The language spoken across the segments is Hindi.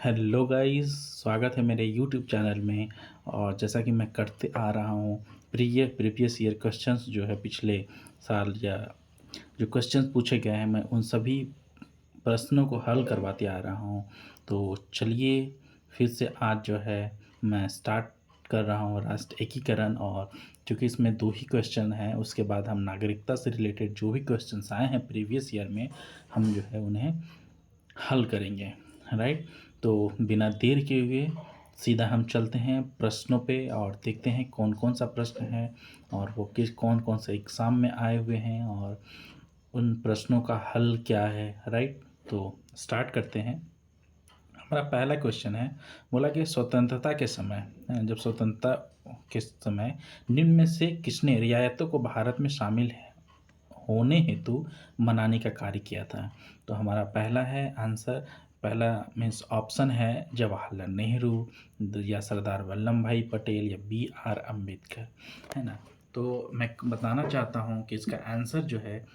हेलो गाइस, स्वागत है मेरे यूट्यूब चैनल में। और जैसा कि मैं करते आ रहा हूँ, प्रीवियस ईयर क्वेश्चंस जो है पिछले साल या जो क्वेश्चंस पूछे गए हैं, मैं उन सभी प्रश्नों को हल करवाते आ रहा हूँ। तो चलिए फिर से आज जो है मैं स्टार्ट कर रहा हूँ राष्ट्र एकीकरण। और चूँकि इसमें 2 ही क्वेश्चन हैं, उसके बाद हम नागरिकता से रिलेटेड जो भी क्वेश्चंस आए हैं प्रीवियस ईयर में, हम जो है उन्हें हल करेंगे। राइट। तो बिना देर किए हुए सीधा हम चलते हैं प्रश्नों पे और देखते हैं कौन कौन सा प्रश्न है और वो किस कौन कौन से एग्ज़ाम में आए हुए हैं और उन प्रश्नों का हल क्या है। राइट। तो स्टार्ट करते हैं। हमारा पहला क्वेश्चन है, बोला कि स्वतंत्रता के समय, जब स्वतंत्रता के समय निम्न में से किसने रियायतों को भारत में शामिल होने हेतु मनाने का कार्य किया था। तो हमारा पहला है आंसर, पहला मीन्स ऑप्शन है जवाहरलाल नेहरू या सरदार वल्लभ भाई पटेल या B.R. अम्बेडकर, है ना। तो मैं बताना चाहता हूँ कि इसका आंसर जो है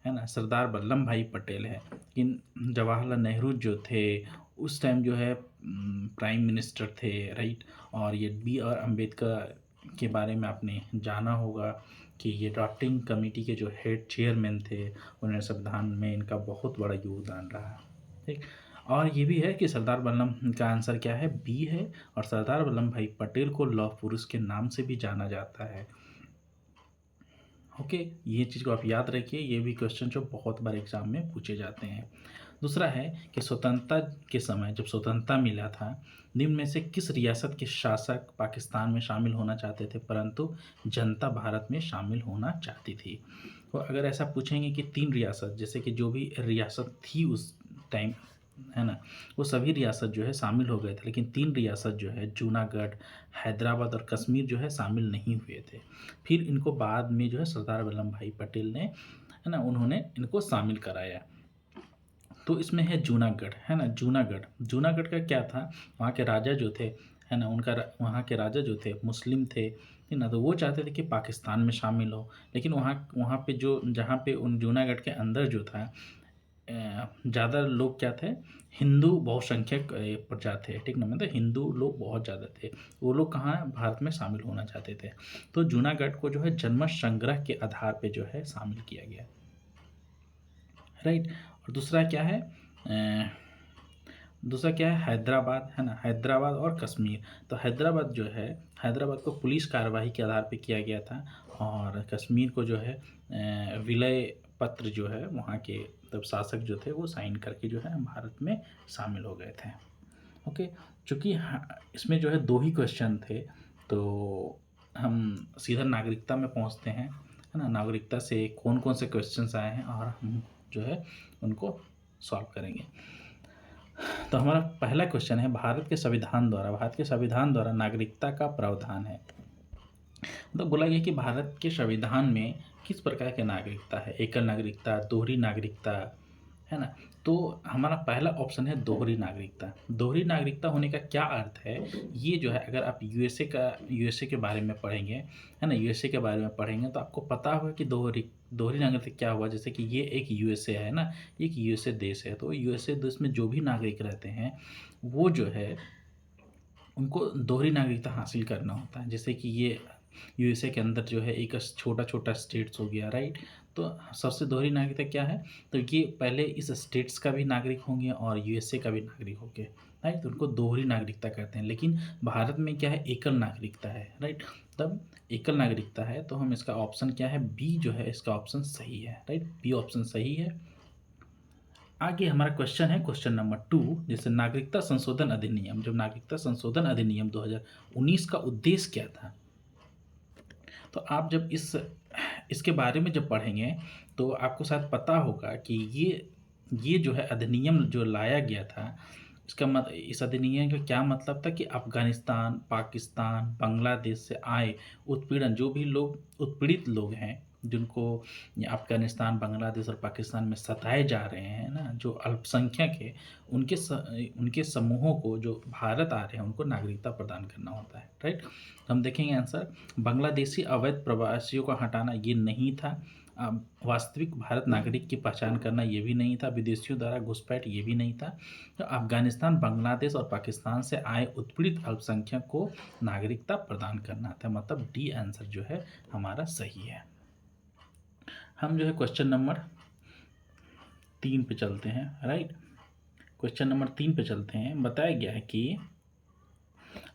ना, सरदार वल्लभ भाई पटेल है। लेकिन जवाहरलाल नेहरू जो थे उस टाइम जो है प्राइम मिनिस्टर थे। राइट। और ये B.R. अम्बेडकर के बारे में आपने जाना होगा कि ये ड्राफ्टिंग कमेटी के जो हेड चेयरमैन थे, उन्होंने संविधान में इनका बहुत बड़ा योगदान रहा। ठीक। और ये भी है कि सरदार वल्लभ का आंसर क्या है, बी है। और सरदार वल्लभ भाई पटेल को लौह पुरुष के नाम से भी जाना जाता है। ओके, ये चीज़ को आप याद रखिए, ये भी क्वेश्चन जो बहुत बार एग्जाम में पूछे जाते हैं। दूसरा है कि स्वतंत्रता के समय जब स्वतंत्रता मिला था, निम्न में से किस रियासत के शासक पाकिस्तान में शामिल होना चाहते थे परंतु जनता भारत में शामिल होना चाहती थी। तो अगर ऐसा पूछेंगे कि 3 रियासत, जैसे कि जो भी रियासत थी उस टाइम, है ना, वो सभी रियासत जो है शामिल हो गए थे, लेकिन 3 रियासत जो है जूनागढ़, हैदराबाद और कश्मीर जो है शामिल नहीं हुए थे। फिर इनको बाद में जो है सरदार वल्लभ भाई पटेल ने, है ना, उन्होंने इनको शामिल कराया। तो इसमें है जूनागढ़, है ना, जूनागढ़। जूनागढ़ का क्या था, वहाँ के राजा जो थे, है ना, वहाँ के राजा जो थे मुस्लिम थे, है ना। तो वो चाहते थे कि पाकिस्तान में शामिल हो, लेकिन वहाँ वहाँ पे जो जहाँ पे उन जूनागढ़ के अंदर जो था ज़्यादा लोग क्या थे, हिंदू बहुसंख्यक प्रजा थे। ठीक ना, मतलब हिंदू लोग बहुत ज़्यादा थे। वो लोग कहाँ भारत में शामिल होना चाहते थे। तो जूनागढ़ को जो है जन्म संग्रह के आधार पे जो है शामिल किया गया। राइट। और दूसरा क्या है, दूसरा क्या है, हैदराबाद, है ना, हैदराबाद और कश्मीर। तो हैदराबाद जो है, हैदराबाद को पुलिस कार्यवाही के आधार पे किया गया था। और कश्मीर को जो है विलय पत्र जो है वहाँ के तब शासक जो थे वो साइन करके जो है भारत में शामिल हो गए थे। ओके। चूँकि इसमें जो है 2 ही क्वेश्चन थे, तो हम सीधा नागरिकता में पहुँचते हैं, है ना। नागरिकता से कौन कौन से क्वेश्चंस आए हैं और हम जो है उनको सॉल्व करेंगे। तो हमारा पहला क्वेश्चन है, भारत के संविधान द्वारा नागरिकता का प्रावधान है। तो बोला गया कि भारत के संविधान में किस प्रकार की नागरिकता है, एकल नागरिकता, दोहरी नागरिकता, है ना। तो हमारा पहला ऑप्शन है दोहरी नागरिकता। दोहरी नागरिकता होने का क्या अर्थ है, ये जो है अगर आप यूएसए के बारे में पढ़ेंगे, है ना, यूएसए के बारे में पढ़ेंगे तो आपको पता होगा कि दोहरी दोहरी नागरिकता क्या हुआ। जैसे कि ये एक यूएसए है ना, एक यूएसए देश है। तो यूएसए देश में जो भी नागरिक रहते हैं वो जो है उनको दोहरी नागरिकता हासिल करना होता है। जैसे कि ये यूएसए के अंदर जो है एक छोटा छोटा स्टेट्स हो गया। राइट। तो सबसे दोहरी नागरिकता क्या है, तो ये पहले इस स्टेट्स का भी नागरिक होंगे और यूएसए का भी नागरिक होंगे। राइट। तो उनको दोहरी नागरिकता कहते हैं। लेकिन भारत में क्या है, एकल नागरिकता है। राइट। तब एकल नागरिकता है तो हम इसका ऑप्शन क्या है, बी जो है इसका ऑप्शन सही है। राइट, बी ऑप्शन सही है। आगे हमारा क्वेश्चन है क्वेश्चन नंबर 2, जैसे नागरिकता संशोधन अधिनियम, जब नागरिकता संशोधन अधिनियम 2019 का उद्देश्य क्या था। तो आप जब इसके बारे में जब पढ़ेंगे तो आपको शायद पता होगा कि ये जो है अधिनियम जो लाया गया था, इसका इस अधिनियम का क्या मतलब था कि अफ़गानिस्तान, पाकिस्तान, बांग्लादेश से आए उत्पीड़न, जो भी लोग उत्पीड़ित लोग हैं, जिनको ये अफ़गानिस्तान, बांग्लादेश और पाकिस्तान में सताए जा रहे हैं ना, जो अल्पसंख्यक है, उनके समूहों को जो भारत आ रहे हैं उनको नागरिकता प्रदान करना होता है। राइट। हम देखेंगे आंसर, बांग्लादेशी अवैध प्रवासियों को हटाना ये नहीं था। वास्तविक भारत नागरिक की पहचान करना ये भी नहीं था, विदेशियों द्वारा घुसपैठ ये भी नहीं था। तो अफ़गानिस्तान, बांग्लादेश और पाकिस्तान से आए उत्पीड़ित अल्पसंख्यक को नागरिकता प्रदान करना था। मतलब डी आंसर जो है हमारा सही है। हम जो है क्वेश्चन नंबर 3 पे चलते हैं, राइट। क्वेश्चन नंबर 3 पे चलते हैं। बताया गया है कि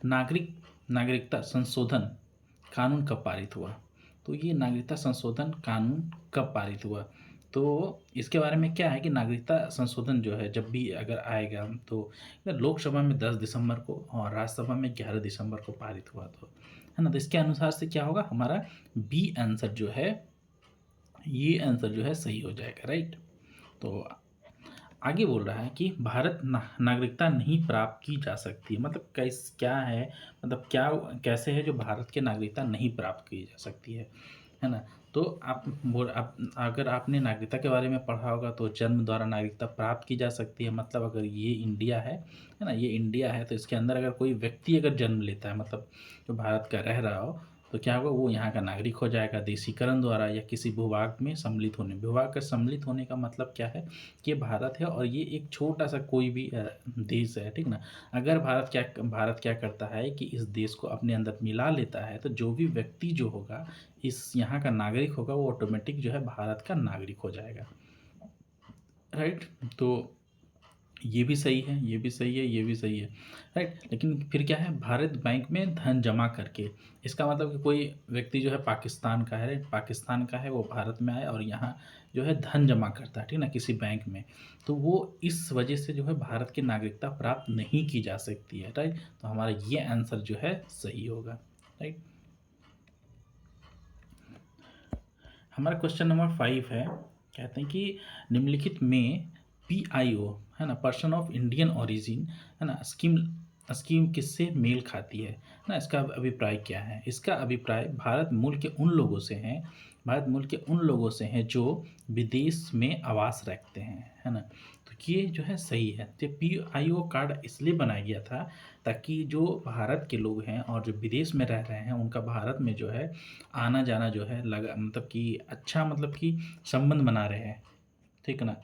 नागरिकता संशोधन कानून कब पारित हुआ? तो ये नागरिकता संशोधन कानून कब पारित हुआ? तो इसके बारे में क्या है कि नागरिकता संशोधन जो है जब भी अगर आएगा तो लोकसभा में 10 दिसंबर को और राज्यसभा में 11 दिसंबर को पारित हुआ, तो है ना। तो इसके अनुसार से क्या होगा, हमारा बी आंसर जो है, ये आंसर जो है सही हो जाएगा, राइट। तो आगे बोल रहा है कि भारत नागरिकता नहीं प्राप्त की जा सकती है। मतलब क्या है, मतलब क्या कैसे है जो भारत की नागरिकता नहीं प्राप्त की जा सकती है ना। तो आप अगर आपने नागरिकता के बारे में पढ़ा होगा तो जन्म द्वारा नागरिकता प्राप्त की जा सकती है। मतलब अगर ये इंडिया है ना, ये इंडिया है, तो इसके अंदर अगर कोई व्यक्ति अगर जन्म लेता है, मतलब जो भारत का रह रहा हो, तो क्या होगा, वो यहाँ का नागरिक हो जाएगा देशीकरण द्वारा या किसी भूभाग में सम्मिलित होने। भूभाग का सम्मिलित होने का मतलब क्या है कि भारत है और ये एक छोटा सा कोई भी देश है, ठीक ना। अगर भारत क्या करता है कि इस देश को अपने अंदर मिला लेता है, तो जो भी व्यक्ति जो होगा इस यहाँ का नागरिक होगा, वो ऑटोमेटिक जो है भारत का नागरिक हो जाएगा, राइट। तो ये भी सही है, ये भी सही है, ये भी सही है, राइट। लेकिन फिर क्या है, भारत बैंक में धन जमा करके, इसका मतलब कि कोई व्यक्ति जो है पाकिस्तान का है, पाकिस्तान का है, वो भारत में आया और यहाँ जो है धन जमा करता है, ठीक ना, किसी बैंक में, तो वो इस वजह से जो है भारत की नागरिकता प्राप्त नहीं की जा सकती है, राइट। तो हमारा ये आंसर जो है सही होगा, राइट। हमारा क्वेश्चन नंबर 5 है, कहते हैं कि निम्नलिखित में PIO, है ना, पर्सन ऑफ इंडियन ओरिजिन, है ना, स्कीम स्कीम किससे मेल खाती है ना। इसका अभिप्राय क्या है? इसका अभिप्राय भारत मूल के उन लोगों से हैं, भारत मूल के उन लोगों से हैं जो विदेश में आवास रखते हैं, है ना। तो ये जो है सही है। तो PIO कार्ड इसलिए बनाया गया था ताकि जो भारत के लोग हैं और जो विदेश में रह रहे हैं उनका भारत में जो है आना जाना जो है लगा, मतलब कि अच्छा, मतलब कि संबंध बना रहे हैं, ठीक है ना,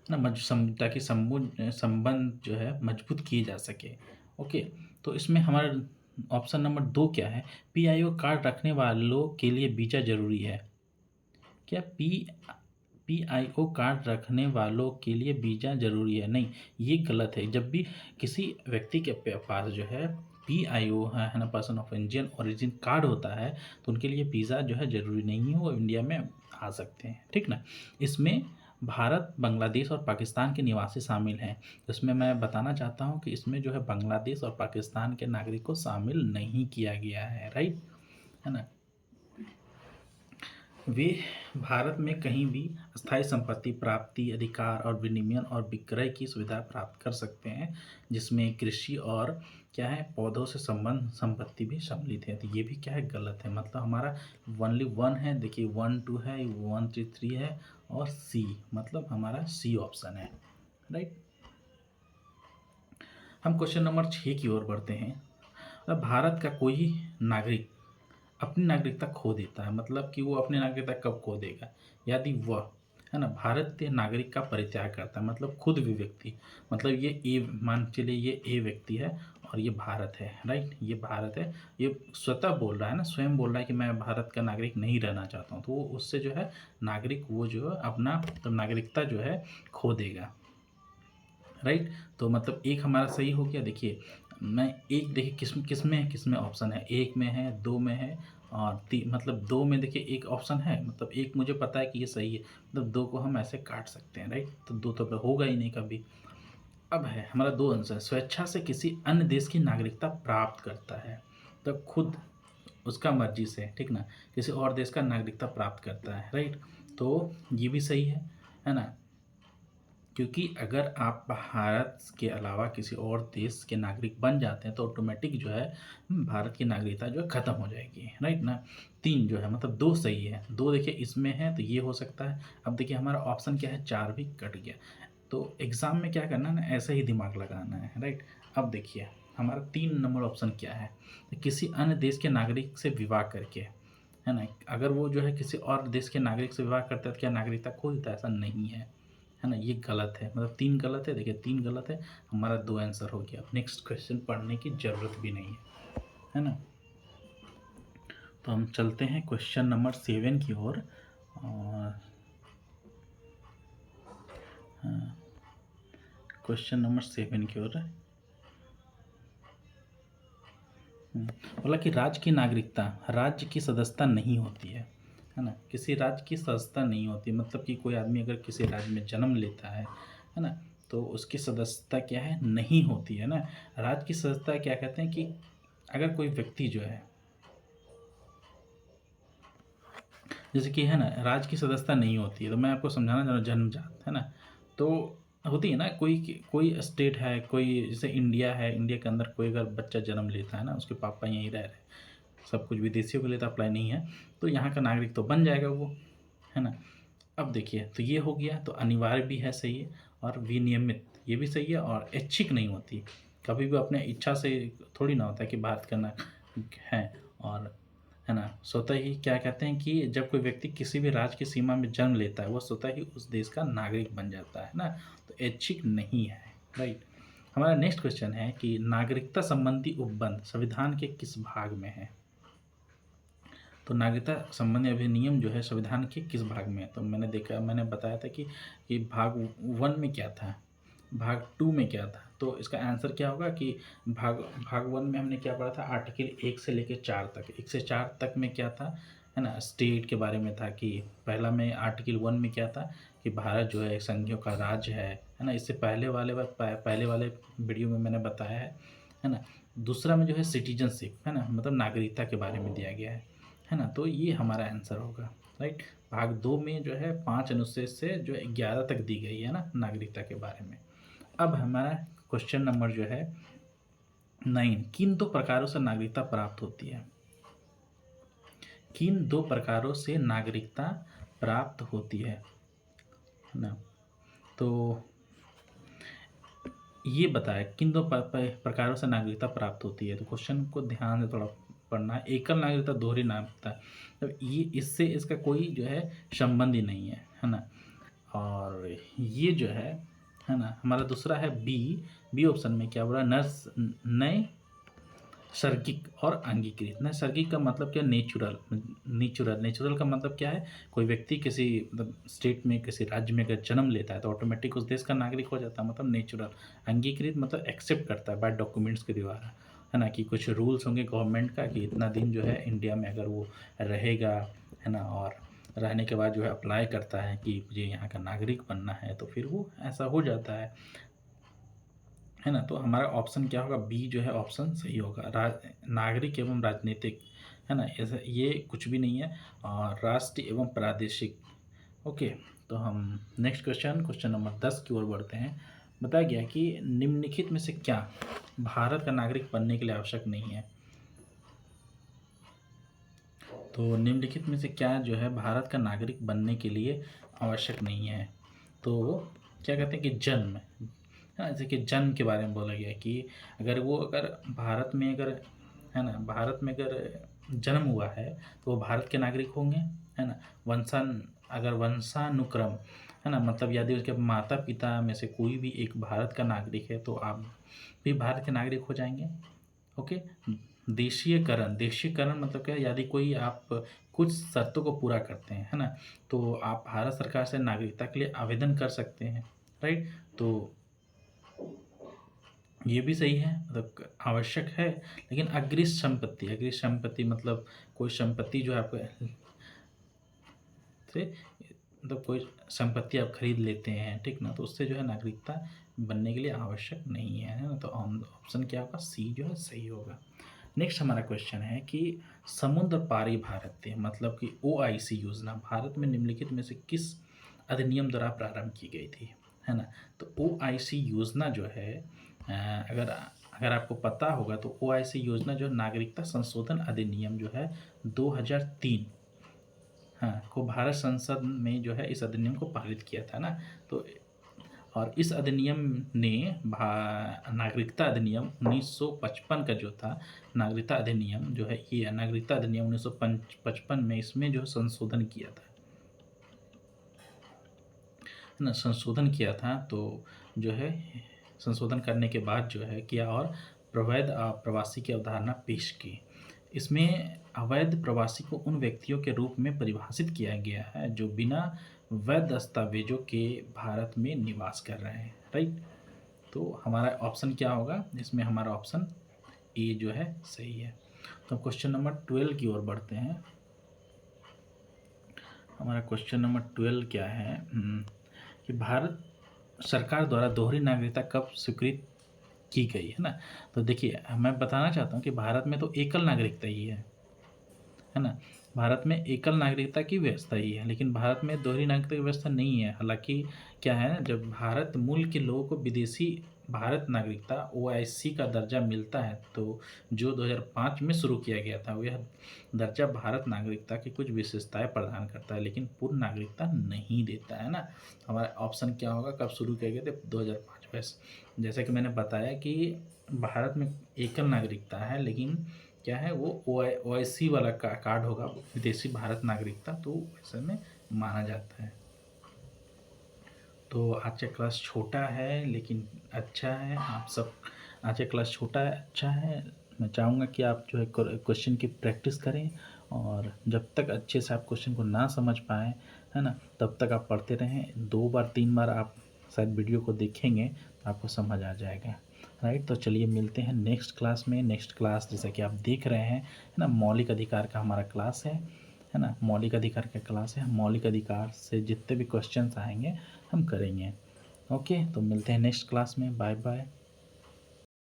ताकि संबंध जो है मजबूत किए जा सके। ओके, तो इसमें हमारा ऑप्शन नंबर 2 क्या है, PIO कार्ड रखने वालों के लिए वीज़ा ज़रूरी है। क्या PIO कार्ड रखने वालों के लिए वीज़ा ज़रूरी है? नहीं, ये गलत है। जब भी किसी व्यक्ति के पास जो है PIO है ना, person of Indian origin card होता है, तो उनके लिए वीज़ा जो है ज़रूरी नहीं है, वो इंडिया में आ सकते हैं, ठीक ना। इसमें भारत, बांग्लादेश और पाकिस्तान के निवासी शामिल हैं। इसमें मैं बताना चाहता हूँ कि इसमें जो है बांग्लादेश और पाकिस्तान के नागरिक को शामिल नहीं किया गया है, राइट, है ना। वे भारत में कहीं भी अस्थायी संपत्ति प्राप्ति, अधिकार और विनिमय और विक्रय की सुविधा प्राप्त कर सकते हैं, जिसमें कृषि और क्या है, पौधों से संबंध संपत्ति भी सम्मिलित है। तो ये भी क्या है, गलत है। मतलब हमारा ओनली 1 है, देखिए 1 2 है, 1 3 3 है और सी, मतलब हमारा सी ऑप्शन है, राइट। हम क्वेश्चन नंबर 6 की ओर बढ़ते हैं। मतलब भारत का कोई नागरिक अपनी नागरिकता खो देता है, मतलब कि वो अपनी नागरिकता कब खो देगा, यदि वह, है ना, भारतीय नागरिक का परित्याग करता है। मतलब खुद भी व्यक्ति, मतलब ये मान चलिए ये ए व्यक्ति है और ये भारत है, राइट, ये भारत है, ये स्वतः बोल रहा है ना, स्वयं बोल रहा है कि मैं भारत का नागरिक नहीं रहना चाहता हूँ, तो वो उससे जो है नागरिक, वो जो है अपना तो नागरिकता जो है खो देगा, राइट। तो मतलब एक हमारा सही हो गया। देखिए मैं एक, देखिए किस में ऑप्शन है, एक में है, दो में है और मतलब दो में देखिए एक ऑप्शन है, मतलब एक मुझे पता है कि ये सही है, मतलब दो को हम ऐसे काट सकते हैं, राइट। तो दो तो होगा ही नहीं कभी। अब है हमारा दो आंसर, स्वेच्छा से किसी अन्य देश की नागरिकता प्राप्त करता है, तो खुद उसका मर्जी से, ठीक ना, किसी और देश का नागरिकता प्राप्त करता है, राइट। तो ये भी सही है ना। क्योंकि अगर आप भारत के अलावा किसी और देश के नागरिक बन जाते हैं तो ऑटोमेटिक जो है भारत की नागरिकता जो है ख़त्म हो जाएगी, राइट ना। 3 जो है, मतलब 2 सही है, 2 देखिए इसमें है तो ये हो सकता है। अब देखिए हमारा ऑप्शन क्या है, 4 भी कट गया। तो एग्ज़ाम में क्या करना है ना, ऐसे ही दिमाग लगाना है, राइट। अब देखिए हमारा 3 नंबर ऑप्शन क्या है, तो किसी अन्य देश के नागरिक से विवाह करके, है ना? अगर वो जो है किसी और देश के नागरिक से विवाह करता है तो क्या नागरिकता खो देता है? ऐसा नहीं है। है ना? ये गलत है। मतलब 3 गलत है, देखिए 3 गलत है, हमारा 2 आंसर हो गया। अब नेक्स्ट क्वेश्चन पढ़ने की ज़रूरत भी नहीं है ना? तो हम चलते हैं क्वेश्चन नंबर 7 की ओर और क्वेश्चन नंबर 7 की ओर बोला कि राज्य की नागरिकता राज्य की सदस्यता नहीं होती है ना? किसी राज्य की सदस्यता नहीं होती, मतलब कि कोई आदमी अगर किसी राज्य में जन्म लेता है ना? तो उसकी सदस्यता क्या है? नहीं होती है ना? राज्य की सदस्यता क्या कहते हैं कि अगर कोई व्यक्ति जो है, जैसे कि है ना, राज्य की सदस्यता नहीं होती है, तो मैं आपको समझाना चाह रहा हूँ, जन्मजात है ना, तो होती है ना, कोई कोई स्टेट है, कोई जैसे इंडिया है, इंडिया के अंदर कोई अगर बच्चा जन्म लेता है ना, उसके पापा यहीं रह रहे, सब कुछ विदेशियों के लिए तो अप्लाई नहीं है, तो यहाँ का नागरिक तो बन जाएगा वो, है ना? अब देखिए, तो ये हो गया, तो अनिवार्य भी है, सही है, और विनियमित ये भी सही है, और ऐच्छिक नहीं होती, कभी भी अपने इच्छा से थोड़ी ना होता है कि बात करना है, और है ना, स्वतः ही क्या कहते हैं कि जब कोई व्यक्ति किसी भी राज्य की सीमा में जन्म लेता है, वो स्वतः ही उस देश का नागरिक बन जाता है ना, तो ऐच्छिक नहीं है, राइट। हमारा नेक्स्ट क्वेश्चन है कि नागरिकता संबंधी उपबंध संविधान के किस भाग में है? तो नागरिकता संबंधी अधिनियम जो है संविधान के किस भाग में है? तो मैंने बताया था कि भाग 1 में क्या था, भाग 2 में क्या था, तो इसका आंसर क्या होगा कि भाग 1 में हमने क्या पढ़ा था, आर्टिकल 1 से लेकर 4 तक, 1 से 4 तक में क्या था, है ना, स्टेट के बारे में था, कि पहला में आर्टिकल 1 में क्या था कि भारत जो है एक संघीय का राज्य है ना, इससे पहले वाले वीडियो में मैंने बताया है ना। दूसरा में जो है सिटीजनशिप, है ना, मतलब नागरिकता के बारे में दिया गया है ना, तो ये हमारा आंसर होगा, राइट। भाग 2 में जो है 5 अनुच्छेद से जो 11 तक दी गई है ना नागरिकता के बारे में। अब हमारा क्वेश्चन नंबर जो है 9, किन 2 प्रकारों से नागरिकता प्राप्त होती है? किन 2 प्रकारों से नागरिकता प्राप्त होती है ना? तो ये बताया किन 2 प्रकारों से नागरिकता प्राप्त होती है, तो क्वेश्चन को ध्यान से थोड़ा पढ़ना है। एकल नागरिकता, दोहरी नागरिकता, तो ये इससे इसका कोई जो है संबंध ही नहीं है ना? और ये जो है ना, हमारा दूसरा है बी ऑप्शन में क्या बोला, नए नैसर्गिक और अंगीकृत। नैसर्गिक का मतलब क्या, नेचुरल का मतलब क्या है, कोई व्यक्ति किसी मतलब स्टेट में किसी राज्य में अगर जन्म लेता है तो ऑटोमेटिक उस देश का नागरिक हो जाता है, मतलब नेचुरल। अंगीकृत मतलब एक्सेप्ट करता है बाय डॉक्यूमेंट्स के द्वारा, है ना, कि कुछ रूल्स होंगे गवर्नमेंट का कि इतना दिन जो है इंडिया में अगर वो रहेगा, है ना, और रहने के बाद जो है अप्लाई करता है कि मुझे यहाँ का नागरिक बनना है, तो फिर वो ऐसा हो जाता है ना। तो हमारा ऑप्शन क्या होगा, बी जो है ऑप्शन सही होगा, नागरिक एवं राजनीतिक, है ना, ऐसा ये कुछ भी नहीं है, और राष्ट्रीय एवं प्रादेशिक। ओके, तो हम नेक्स्ट क्वेश्चन नंबर 10 की ओर बढ़ते हैं। बताया गया कि निम्नलिखित में से क्या भारत का नागरिक बनने के लिए आवश्यक नहीं है? तो निम्नलिखित में से क्या जो है भारत का नागरिक बनने के लिए आवश्यक नहीं है? तो क्या कहते हैं कि जन्म, हाँ, जैसे कि जन्म के बारे में बोला गया कि अगर भारत में अगर, है ना, भारत में अगर जन्म हुआ है तो वो भारत के नागरिक होंगे, है ना। अगर वंशानुक्रम, है ना, मतलब यदि उसके माता पिता में से कोई भी एक भारत का नागरिक है तो आप भी भारत के नागरिक हो जाएंगे। ओके। देशीयकरण मतलब क्या है, यदि कोई आप कुछ शर्तों को पूरा करते हैं, है ना, तो आप भारत सरकार से नागरिकता के लिए आवेदन कर सकते हैं, राइट। तो ये भी सही है, मतलब आवश्यक है, लेकिन अग्रिम संपत्ति मतलब कोई संपत्ति जो है आपको से मतलब कोई संपत्ति आप खरीद लेते हैं, ठीक ना, तो उससे जो है नागरिकता बनने के लिए आवश्यक नहीं है ना। तो ऑप्शन क्या होगा, सी जो है सही होगा। नेक्स्ट हमारा क्वेश्चन है कि समुद्र पारी भारतीय मतलब कि OIC योजना भारत में निम्नलिखित में से किस अधिनियम द्वारा प्रारंभ की गई थी, है ना। तो OIC योजना जो है अगर अगर आपको पता होगा तो OIC योजना जो नागरिकता संशोधन अधिनियम जो है 2003, हाँ, को भारत संसद में जो है इस अधिनियम को पारित किया था ना। तो और इस अधिनियम ने नागरिकता अधिनियम 1955 का जो था, नागरिकता अधिनियम जो है, ये नागरिकता अधिनियम 1955 में इसमें जो संशोधन किया था, है ना? संशोधन किया था, तो जो है संशोधन करने के बाद जो है किया, और प्रवैध प्रवासी की अवधारणा पेश की। इसमें अवैध प्रवासी को उन व्यक्तियों के रूप में परिभाषित किया गया है जो बिना वैध दस्तावेजों के भारत में निवास कर रहे हैं, राइट? तो हमारा ऑप्शन क्या होगा इसमें? हमारा ऑप्शन ए जो है सही है। तो क्वेश्चन नंबर 12 की ओर बढ़ते हैं। हमारा क्वेश्चन नंबर 12 क्या है कि भारत सरकार द्वारा दोहरी नागरिकता कब स्वीकृत की गई, है ना? तो देखिए, मैं बताना चाहता हूँ कि भारत में तो एकल नागरिकता ही है ना? भारत में एकल नागरिकता की व्यवस्था ही है, लेकिन भारत में दोहरी नागरिकता की व्यवस्था नहीं है। हालाँकि क्या है ना, जब भारत मूल के लोगों को विदेशी भारत नागरिकता ओआईसी का दर्जा मिलता है, तो जो 2005 में शुरू किया गया था, यह दर्जा भारत नागरिकता की कुछ विशेषताएँ प्रदान करता है, लेकिन पूर्ण नागरिकता नहीं देता है ना? हमारा ऑप्शन क्या होगा, कब शुरू किया गया था? 2005 में। जैसा कि मैंने बताया कि भारत में एकल नागरिकता है, लेकिन क्या है, वो ओआईसी वाला कार्ड होगा, विदेशी भारत नागरिकता, तो ऐसे में माना जाता है। तो आज का क्लास छोटा है लेकिन अच्छा है। आप सब, आज का क्लास छोटा है, अच्छा है। मैं चाहूँगा कि आप जो है क्वेश्चन की प्रैक्टिस करें, और जब तक अच्छे से आप क्वेश्चन को ना समझ पाएँ, है ना, तब तक आप पढ़ते रहें। 2 बार 3 बार आप शायद वीडियो को देखेंगे तो आपको समझ आ जाएगा, राइट? तो चलिए मिलते हैं नेक्स्ट क्लास में। नेक्स्ट क्लास जैसा कि आप देख रहे हैं, है ना, मौलिक अधिकार का हमारा क्लास है ना, मौलिक अधिकार का क्लास है। मौलिक अधिकार से जितने भी क्वेश्चंस आएंगे हम करेंगे। ओके, तो मिलते हैं नेक्स्ट क्लास में। Bye bye.